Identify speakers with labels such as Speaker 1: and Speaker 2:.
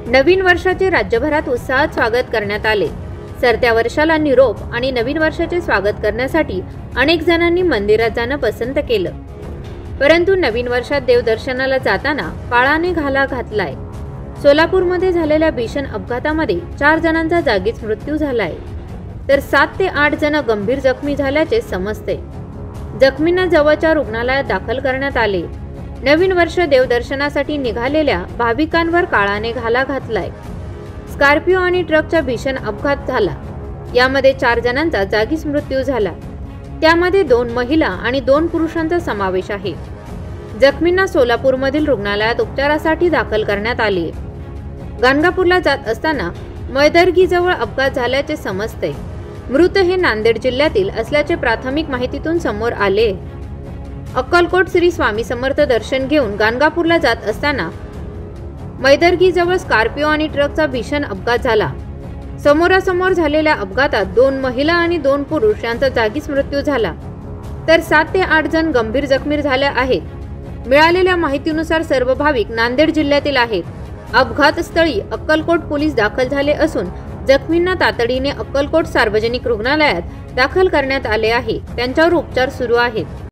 Speaker 1: नवीन वर्षाचे राज्यभरात उत्साहात स्वागत करण्यात आले। सरत्या वर्षाला निरोप आणि नवीन वर्षाचे स्वागत करण्यासाठी अनेक जणांनी मंदिरात जाणं पसंत केलं। परंतु नवीन वर्षात देवदर्शनाला जाताना काळाने घाला घातलाय। सोलापूरमध्ये झालेल्या भीषण अपघातामध्ये 4 जणांचा जागीच मृत्यू झालाय, तर 7 ते 8 जण गंभीर जखमी झाल्याचे समजते। जखमींना जवळच्या रुग्णालयात दाखल करण्यात आले। नवीन वर्ष देवदर्शनासाठी निघालेल्या भाविकांवर काळाने घाला घातलाय। स्कॉर्पिओ आणि ट्रकचा भीषण अपघात झाला। यामध्ये 4 जणांचा जागीच मृत्यू झाला। त्यामध्ये 2 महिला आणि 2 पुरुषांचा समावेश आहे। जखमींना सोलापूरमधील रुग्णालयात उपचारासाठी दाखल करण्यात आले। गाणगापूरला जात असताना मैदर्गीजवळ अपघात झाल्याचे समजते। मृत हे नांदेड जिल्ह्यातील असल्याचे प्राथमिक माहितीतून समोर आले। अक्कलकोट श्री स्वामी समर्थ दर्शन घेऊन गाणगापूरला जात असताना मैदर्गीजवळ स्कॉर्पिओ आणि ट्रकचा भीषण अपघात झाला। समोरासमोर झालेल्या अपघातात 2 महिला आणि 2 पुरुष यांचा जागीच मृत्यू झाला, तर 7 ते 8 जण गंभीर जखमी झाले आहेत। मिळालेल्या माहितीनुसार सर्व भाविक नांदेड जिल्ह्यातील आहेत। अपघातस्थळी अक्कलकोट पोलीस दाखल झाले असून जखमींना तातडीने अक्कलकोट सार्वजनिक रुग्णालयात दाखल करण्यात आले आहे। त्यांच्यावर उपचार सुरू आहेत।